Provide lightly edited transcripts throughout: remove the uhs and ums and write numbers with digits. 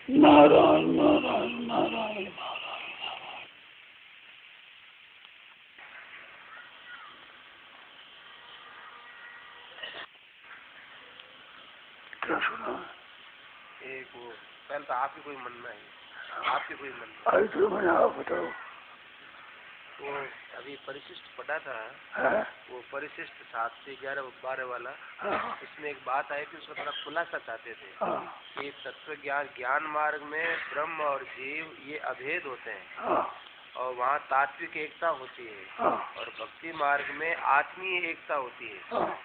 नारायण नारायण नारायण नारायण। क्या सुना? एक वो पहले तो आपकी कोई मनना है, आपकी कोई मनना आई तो मैंने आप बताओ। वो अभी परिशिष्ट पढ़ा था है? वो परिशिष्ट 7 से 11 12 वाला। हाँ। इसमें एक बात आई थी, उसका थोड़ा खुलासा चाहते थे। हाँ। कि तत्व ज्ञान मार्ग में ब्रह्म और जीव ये अभेद होते हैं। हाँ। और वहाँ तात्विक एकता होती है। हाँ। और भक्ति मार्ग में आत्मीय एकता होती है। हाँ।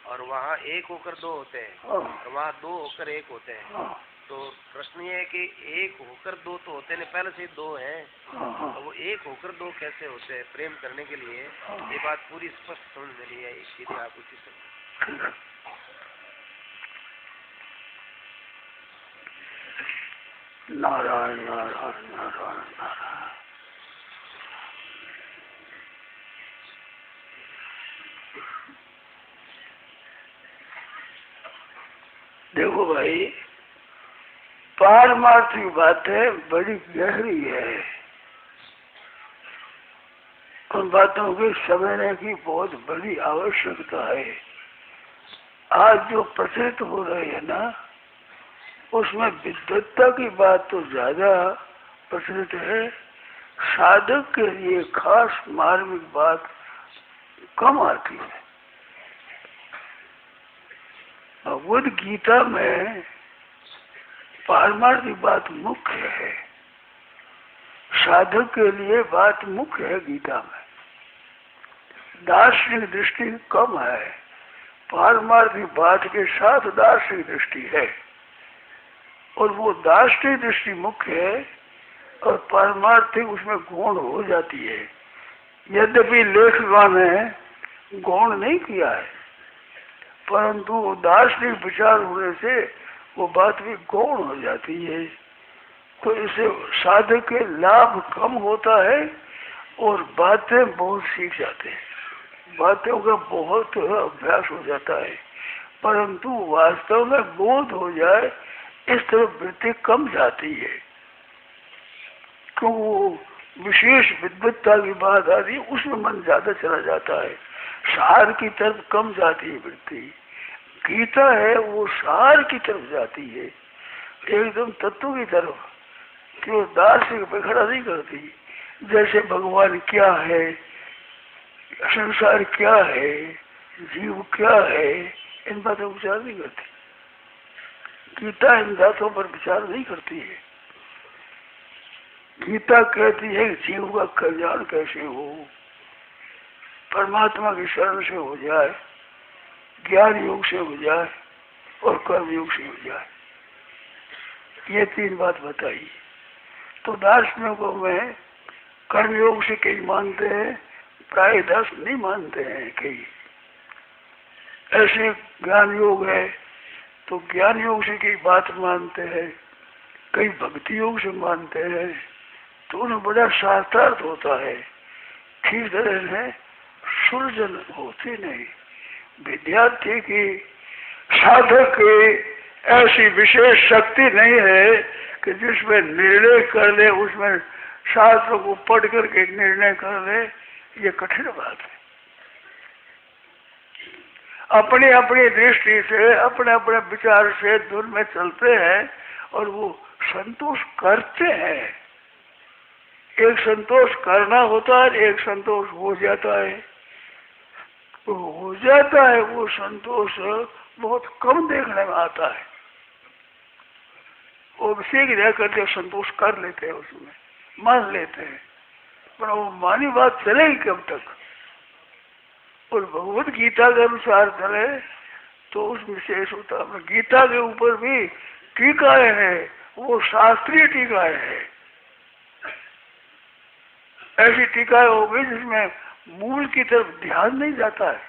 और वहाँ एक होकर दो होते हैं। हाँ। और वहाँ दो होकर एक होते हैं। हाँ। तो प्रश्न ये है कि एक होकर दो तो होते नहीं, पहले से दो हैं। हाँ। तो वो एक होकर दो कैसे होते हैं प्रेम करने के लिए? ये बात पूरी स्पष्ट समझ में नहीं आई, इसीलिए आप उसी से। नारायण नारायण नारायण नारायण। देखो भाई, पारमार्थिक बातें बड़ी गहरी है। उन बातों की समझने की बहुत बड़ी आवश्यकता है। आज जो प्रचलित हो रही है ना, उसमें विद्वत्ता की बात तो ज्यादा प्रचलित है, साधक के लिए खास मार्मिक बात कम आती है। भगवद गीता में पारमार्थिक बात मुख्य है, साधक के लिए बात मुख्य है। गीता में दार्शनिक दृष्टि कम है, पारमार्थिक बात के साथ दार्शनिक दृष्टि है। और वो दार्शनिक दृष्टि मुख्य है और पारमार्थिक उसमें गौण हो जाती है। यद्यपि लेखक ने गौण नहीं किया है, परंतु दार्शनिक विचार होने से वो बात भी गौण हो जाती है। तो इससे साधक के लाभ कम होता है और बातें बहुत सीख जाते हैं, बातों का बहुत अभ्यास हो जाता है, परंतु वास्तव में बोध हो जाए इस तरफ वृत्ति कम जाती है। क्यों? वो विशेष विद्वत्ता की बात आती है, उसमें मन ज्यादा चला जाता है, सार की तरफ कम जाती है वृत्ति। गीता है वो सार की तरफ जाती है, एकदम तत्व की तरफ, कि वो दार्शनिक पे खड़ा नहीं करती। जैसे भगवान क्या है, संसार क्या है, जीव क्या है, इन बातों पर विचार नहीं करती। गीता इन बातों पर विचार नहीं करती है। गीता कहती है कि जीव का कल्याण कैसे हो, परमात्मा की शरण से हो जाए, ज्ञान योग से हो जाए और कर्म योग से हो जाए। ये 3 बात बताई। तो दार्शनिकों में कर्मयोग से कई मानते हैं, प्राय दास नहीं मानते हैं। कई ऐसे ज्ञान योग है तो ज्ञान योग से कई बात मानते हैं, कई भक्ति योग से मानते हैं। तो उन्हें बड़ा शास्त्रार्थ होता है, ठीक तरह है सुलझन होती नहीं। विद्यार्थी की, साधक की ऐसी विशेष शक्ति नहीं है कि जिसमें निर्णय कर ले, उसमें शास्त्र को पढ़ करके निर्णय कर ले। ये कठिन बात है। अपनी अपनी दृष्टि से, अपने अपने विचार से धुन में चलते हैं और वो संतोष करते हैं। एक संतोष करना होता है, एक संतोष हो जाता है। तो हो जाता है वो संतोष बहुत कम देखने में आता है। वो सीख जा करके संतोष कर लेते हैं, उसमें मान लेते हैं, पर वो मानी बात चलेगी कब तक? और भगवत गीता के अनुसार चले तो उसमें विशेष होता है। गीता के ऊपर भी टीकाएं हैं, वो शास्त्रीय टीकाएं हैं। ऐसी टीकाएं हो गई जिसमें मूल की तरफ ध्यान नहीं जाता है।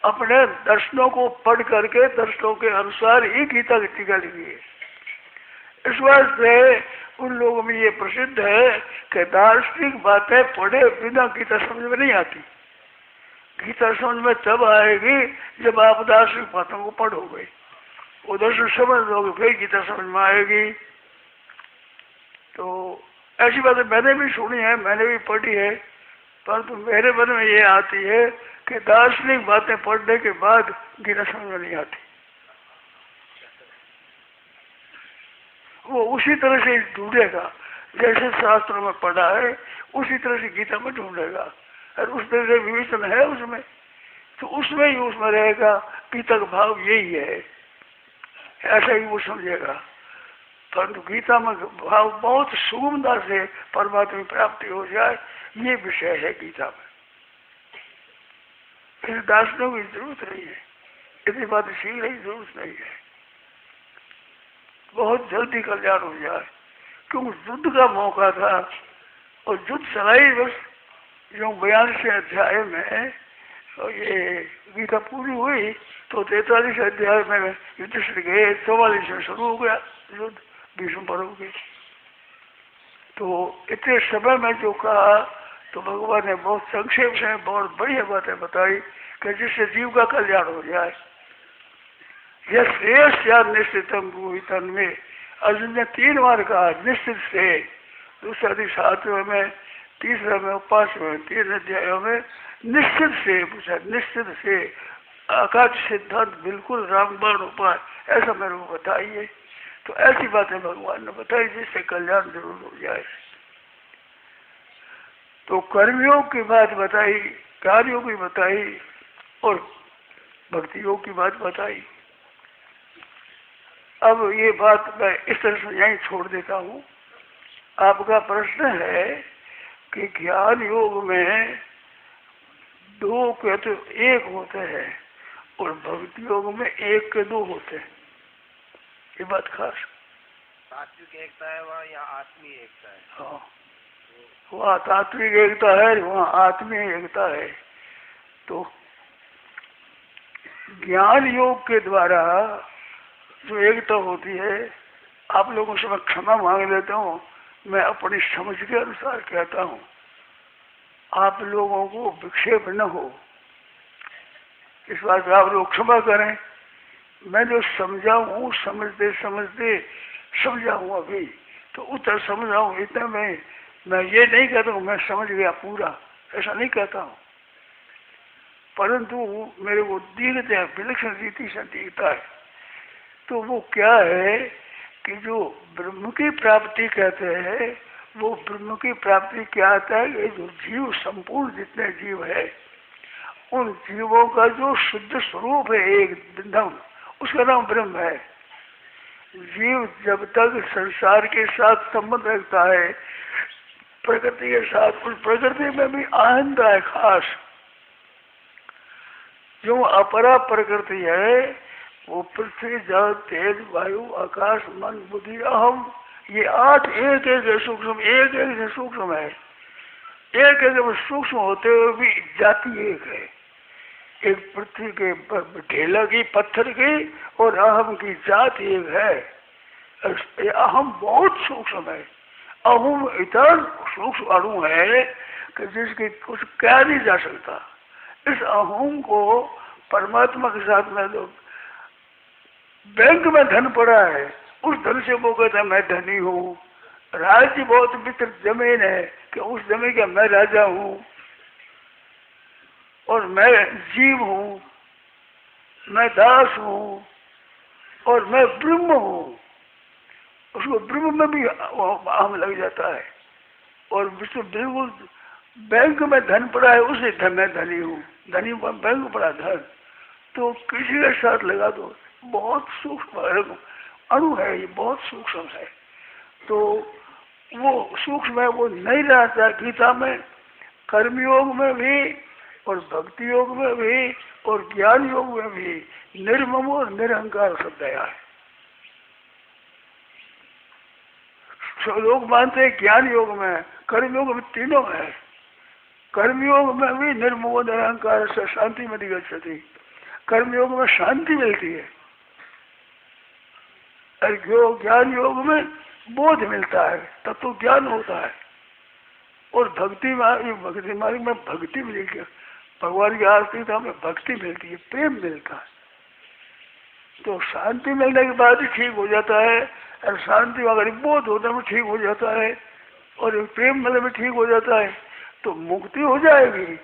अपने दर्शनों को पढ़ करके दर्शनों के अनुसार ही गीता की टीका लिखी है। इस वास्ते उन लोगों में ये प्रसिद्ध है कि दार्शनिक बातें पढ़े बिना गीता समझ में नहीं आती। गीता समझ में तब आएगी जब आप दार्शनिक बातों को पढ़ोगे। वो दर्शन समझ लोगे फिर गीता समझ में आएगी। तो ऐसी बातें मैंने भी सुनी है, मैंने भी पढ़ी है, परंतु मेरे मन में ये आती है कि दार्शनिक बातें पढ़ने के बाद गीता समझ में नहीं आती। वो उसी तरह से ढूंढेगा जैसे शास्त्रों में पढ़ा है, उसी तरह से गीता में ढूंढेगा, और उस तरह से विवेचन है उसमें, तो उसमें ही उसमें रहेगा गीता का भाव यही है, ऐसा ही वो समझेगा। परंतु गीता में भाव बहुत सुगमता से परमात्मा की प्राप्ति हो जाए, ये विषय है गीता में। इस दार्शनिकों की जरूरत नहीं है, इतनी बात सीखने की जरूरत नहीं है, बहुत जल्दी कल्याण हो जाए। क्योंकि युद्ध का मौका था और युद्ध चलाई बस जो 42 अध्याय में, और ये गीता पूरी हुई तो 43 अध्याय में युद्ध से गए, 44 में शुरू हो गया युद्ध भीष्म पर्व के। तो इतने समय में जो कहा तो भगवान ने बहुत संक्षेप से बहुत बढ़िया बातें बताई कि जिससे जीव का कल्याण हो जाए। यह श्रेयस या निश्चितम भूतन में अर्जुन ने 3 बार कहा निश्चित से, दूसरा 7वें में, तीसरा में, 5वें, 3 अध्यायों में निश्चित से पूछा, निश्चित से आकाश सिद्धांत बिल्कुल रामबाण उपाय ऐसा मेरे को बताइए। तो ऐसी बातें भगवान ने बताई जिससे कल्याण जरूर हो जाए। तो कर्मयोग की बात बताई, कार्यों की बताई और भक्ति योग की बात बताई। अब ये बात मैं इस तरह से यहीं छोड़ देता हूँ। आपका प्रश्न है कि ज्ञान योग में 2 के तो 1 होते हैं और भक्ति योग में 1 के 2 होते हैं, ये बात खास। तात्विक एकता है वहाँ या आत्मीय एकता है? हाँ, वहाँ तात्विक एकता है, वहाँ आत्मीय एकता है। तो ज्ञान योग के द्वारा जो एकता होती है, आप लोगों से मैं क्षमा मांग लेता हूँ, मैं अपनी समझ के अनुसार कहता हूँ, आप लोगों को विक्षेप न हो, इस बात पर आप लोग क्षमा करें। मैं जो समझा हूँ समझते समझते समझा हूँ, अभी तो उत्तर समझा हूँ, इतना मैं ये नहीं कहता हूँ मैं समझ गया पूरा, ऐसा नहीं कहता हूँ, परंतु मेरे को दिखते हैं विलक्षण रीति से दिखता है। तो वो क्या है कि जो ब्रह्म की प्राप्ति कहते हैं, वो ब्रह्म की प्राप्ति क्या आता है, ये जो जीव संपूर्ण जितने जीव है उन जीवों का जो शुद्ध स्वरूप है एक बिंदु, उसका नाम ब्रह्म है। जीव जब तक संसार के साथ संबंध रखता है, प्रकृति के साथ, उस प्रकृति में भी आनंद है खास। जो अपरा प्रकृति है वो पृथ्वी जल तेज वायु आकाश मन बुद्धि अहम, ये 8 एक एक सूक्ष्म, एक एक सूक्ष्म है, एक एक सूक्ष्म होते हुए भी जाति एक है। एक पृथ्वी के ढेला की पत्थर की और अहम की जात एक है। अहम बहुत सूक्ष्म है, अहम इतना सूक्ष्म अणु है कि जिसकी कुछ कहा नहीं जा सकता। इस अहम को परमात्मा के साथ में लोग बैंक में धन पड़ा है, उस धन से वो कहता है मैं धनी हूँ। राज्य बहुत मित्र जमीन है कि उस जमीन का मैं राजा हूँ और मैं जीव हूँ, मैं दास हूँ और मैं ब्रह्म हूँ। उसको ब्रह्म में भी आम लग जाता है। और विष्णु बिल्कुल बैंक में धन पड़ा है, उसे धन मैं धनी हूँ, धनी बैंक पड़ा धन, तो किसी के साथ लगा दो, बहुत सूक्ष्म अणु है, ये बहुत सूक्ष्म है। तो वो सूक्ष्म है, वो नहीं रहता गीता में, कर्मयोग में भी और भक्ति योग में भी और ज्ञान योग में भी निर्मम और निरहंकार शब्द आया है। लोग मानते हैं ज्ञान योग में, कर्म योग में, तीनों है। कर्मयोग में भी निर्मम निरहंकार से शांति में गच्छति, कर्मयोग में शांति मिलती है और ज्ञान योग में बोध मिलता है, तब तो ज्ञान होता है। और भक्ति मार्ग में भक्ति मिलती है, भगवान की आरती में भक्ति मिलती है, प्रेम मिलता है। तो शांति मिलने के बाद ही ठीक हो जाता है, और शांति अगर बोध होने में ठीक हो जाता है, और प्रेम मिलने में ठीक हो जाता है, तो मुक्ति हो जाएगी।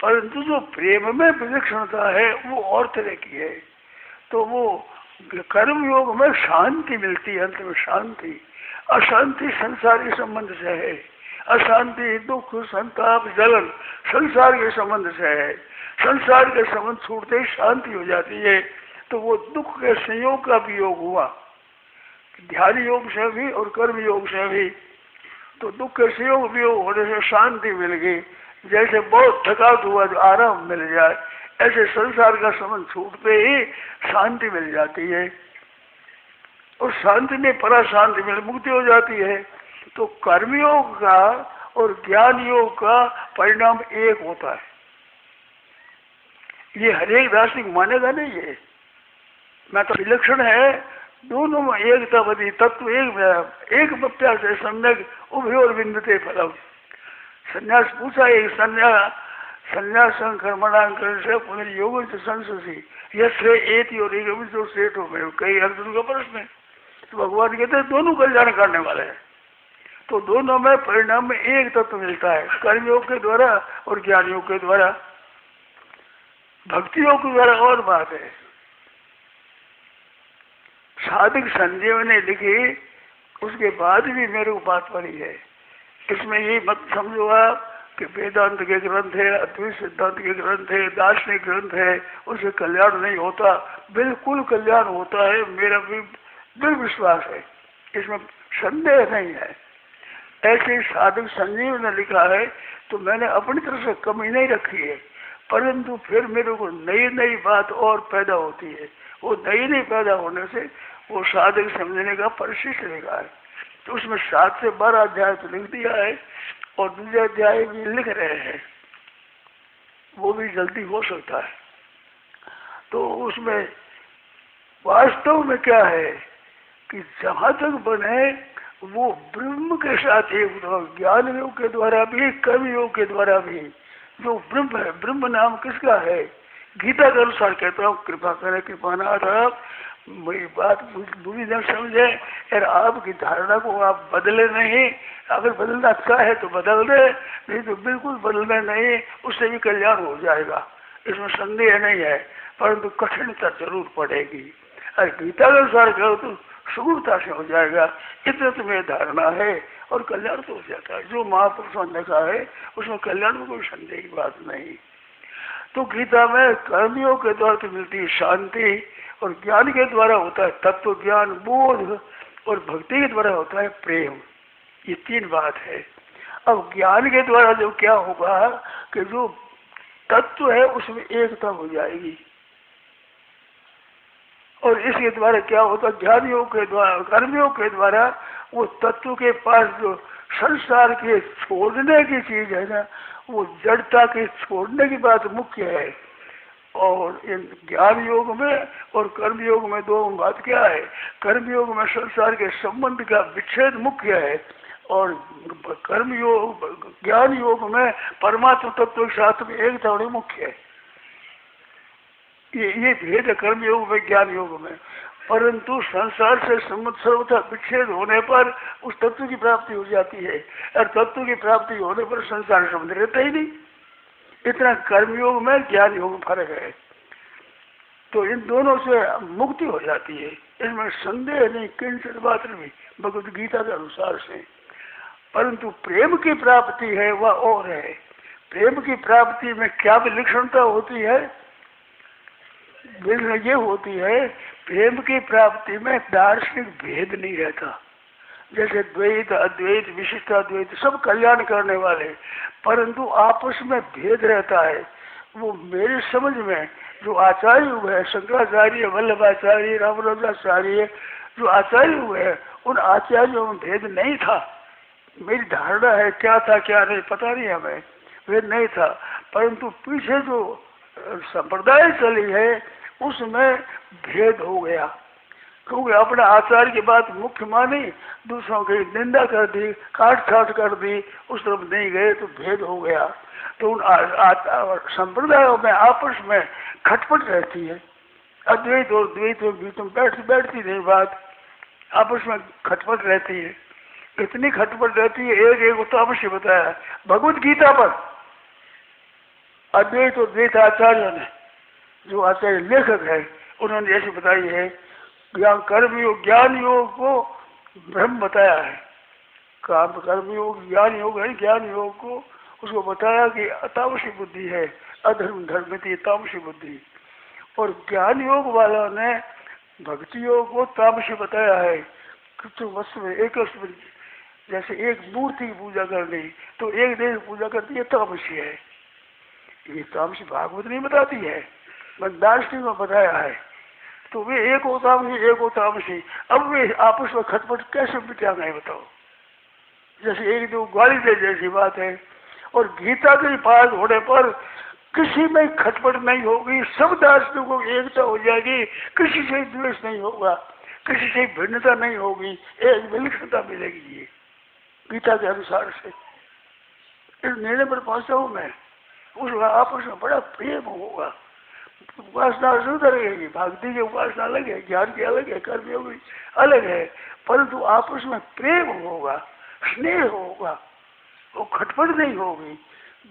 परंतु जो प्रेम में विलक्षणता है वो और तरह की है। तो वो कर्म योग में शांति मिलती है, अंत में शांति। अशांति संसार के संबंध से है, अशांति दुख संताप जलन संसार के संबंध से है। संसार के संबंध छूटते ही शांति हो जाती है। तो वो दुख के संयोग का भी योग हुआ, ध्यान योग से भी और कर्म योग से भी। तो दुख के संयोग भी होने से शांति मिल गई। जैसे बहुत थकावट हुआ जो आराम मिल जाए, ऐसे संसार का संबंध छूटते ही शांति मिल जाती है, और शांति में परा शांति मिल मुक्ति हो जाती है। तो कर्मयोग का और ज्ञान योग का परिणाम एक होता है। ये हरेक दार्शनिक मानेगा नहीं, ये मैं तो विलक्षण है, दोनों में एकता बदी तत्व एक बप्या से सम्यक उभयोर विन्दते फलम। संन्यास पूछा, एक संन्यास कर्मणांकरण से पुनर्योग से संससी यश्रे एति और एक जो सेठ हो गए, कई अर्जुन का प्रश्न है। तो भगवान कहते हैं दोनों कल्याण करने वाले हैं। तो दोनों में परिणाम में एक तत्व मिलता है, कर्मयोग के द्वारा और ज्ञान योग के द्वारा। भक्ति योग के द्वारा और बात है। साधक संजीव ने लिखी, उसके बाद भी मेरे को बात पड़ी है। इसमें ये मत समझो आप कि वेदांत के ग्रंथ है, अद्वैत सिद्धांत के ग्रंथ है, दार्शनिक ग्रंथ है, उससे कल्याण नहीं होता। बिल्कुल कल्याण होता है, मेरा भी दृढ़ विश्वास है, इसमें संदेह नहीं है। ऐसे साधक संजीव ने लिखा है, तो मैंने अपनी तरफ से कमी नहीं रखी है, परंतु फिर मेरे को नई नई बात और पैदा होती है। वो नई पैदा होने से वो साधक समझने का परिशिष्ट लिखा है। तो उसमें 7 से 12 अध्याय तो लिख दिया है, और दूसरे अध्याय भी लिख रहे हैं, वो भी जल्दी हो सकता है। तो उसमें वास्तव में क्या है कि जहाँ तक बने वो ब्रह्म के साथ एक ज्ञान योग के द्वारा भी, कर्म योग के द्वारा भी। जो ब्रह्म है, ब्रह्म नाम किसका है? गीता के अनुसार कहता हूँ, कृपा करें कृपानाथ आप मेरी बात बुरी न समझे, और आपकी धारणा को आप बदले नहीं। अगर बदलना अच्छा है तो बदल दे, नहीं तो बिल्कुल बदलना नहीं, उससे भी कल्याण हो जाएगा, इसमें संदेह नहीं है। परंतु कठिनता जरूर पड़ेगी। और गीता के अनुसार कहो तो सुगमता से हो जाएगा, इतना तुम्हें धारणा है, और कल्याण तो हो जाता है। जो महापुरुषों ने लिखा है उसमें कल्याण में कोई संदेह की बात नहीं। तो गीता में कर्मियों के द्वारा तो मिलती है शांति, और ज्ञान के द्वारा होता है तत्व ज्ञान बोध, और भक्ति के द्वारा होता है प्रेम। ये 3 बात है। अब ज्ञान के द्वारा जो क्या होगा कि जो तत्व है उसमें एकता हो जाएगी, और इसके द्वारा क्या होता है ज्ञान योग के द्वारा, कर्मयोग के द्वारा वो तत्व के पास जो संसार के छोड़ने की चीज है ना, वो जड़ता के छोड़ने की बात मुख्य है। और इन ज्ञान योग में और कर्म योग में दो बात क्या है? कर्म योग में संसार के संबंध का विच्छेद मुख्य है, और कर्म योग ज्ञान योग में परमात्मा तत्व के साथ में एकता होनी मुख्य है। ये भेद है कर्म योग में ज्ञान योग में। परंतु संसार से संबंध सर्वथा विच्छेद होने पर उस तत्व की प्राप्ति हो जाती है, और तत्व की प्राप्ति होने पर संसार संबंध रहता ही नहीं। इतना कर्मयोग में ज्ञान योग में फर्क है। तो इन दोनों से मुक्ति हो जाती है, इसमें संदेह नहीं किंचित मात्र भी भगवद गीता के अनुसार से। परंतु प्रेम की प्राप्ति है वह और है। प्रेम की प्राप्ति में क्या विलक्षणता होती है? ये होती है प्रेम की प्राप्ति में दार्शनिक भेद नहीं रहता। जैसे द्वैत अद्वैत विशिष्टाद्वैत सब कल्याण करने वाले, परंतु आपस में भेद रहता है। वो मेरी समझ में जो आचार्य हुए हैं, शंकराचार्य, वल्लभाचार्य, रामानुजाचार्य, जो आचार्य हुए हैं, उन आचार्यों में भेद नहीं था। मेरी धारणा है क्या था क्या नहीं पता नहीं, हमें भेद नहीं था। परंतु पीछे जो संप्रदाय चली है उसमें भेद हो गया, क्योंकि अपने आचार्य की बात मुख्य मानी, दूसरों की निंदा कर दी, काट छाट कर दी, उस तरफ नहीं गए तो भेद हो गया। तो उन संप्रदायों में आपस में खटपट रहती है, अद्वैत और द्वैत में बीच में बैठती नहीं बात, आपस में खटपट रहती है, इतनी खटपट रहती है। एक तो अवश्य बताया भगवत गीता पर अद्वैत और द्वैत आचार्यों ने, जो आचार्य लेखक है, उन्होंने ऐसे बताई है, कर्म योग ज्ञान योग को ब्रह्म बताया है, काम कर्म योग ज्ञान योग है, ज्ञान योग को उसको बताया कि तामसी बुद्धि है, अधर्म धर्म की तामसी बुद्धि, और ज्ञान योग वालों ने भक्ति योग को तामसी बताया है। तो वस्तु में एक जैसे एक मूर्ति की पूजा करनी तो एक देह की पूजा करती है, तामसी है। ये तामसी भागवत नहीं बताती है, दार्शनिक में बताया है। तो वे एक हो तामसी एक हो तामसी, अब वे आपस में खटपट कैसे मिटा गए बताओ, जैसे एक दो गाली दे जैसी बात है। और गीता के पास होने पर किसी में खटपट नहीं होगी, सब दार्शनिकों की एकता हो जाएगी, किसी से द्वेष नहीं होगा, किसी से भिन्नता नहीं होगी, एक विलक्षणता मिलेगी। ये गीता के अनुसार से इस निर्णय पर पहुंचा हूं मैं। उसका आपस में बड़ा प्रेम होगा, उपासना शुद्ध रहेगी, भक्ति की उपासना अलग है, ज्ञान की अलग है, कर्म योग अलग है, परंतु आपस में प्रेम होगा, स्नेह होगा, वो खटपट नहीं होगी,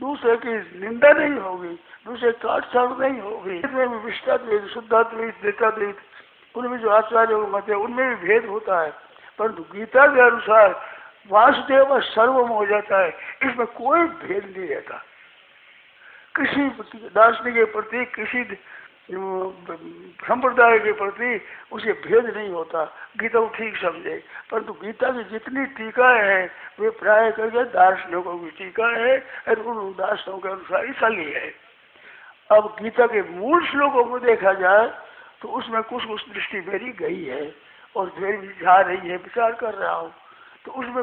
दूसरे की निंदा नहीं होगी, दूसरे काटछाड़ नहीं होगी। इसमें विशिष्टाद्वैत, शुद्धाद्वैत, द्वैताद्वैत, उनमें जो आचार्य मत है उनमें भी भेद होता है, परंतु गीता के अनुसार वासुदेव सर्वम हो जाता है, इसमें कोई भेद नहीं रहता। किसी दार्शनिक के प्रति, किसी संप्रदाय के प्रति उसे भेद नहीं होता, गीता को ठीक समझे। परंतु गीता की जितनी टीकाएं हैं वे प्राय करके दार्शनिकों की टीका है और उन दार्शनिकों के अनुसार ही चली है। अब गीता के मूल श्लोकों को देखा जाए तो उसमें कुछ दृष्टि मेरी गई है और मेरी जा रही है, विचार कर रहा हूँ, तो उसमें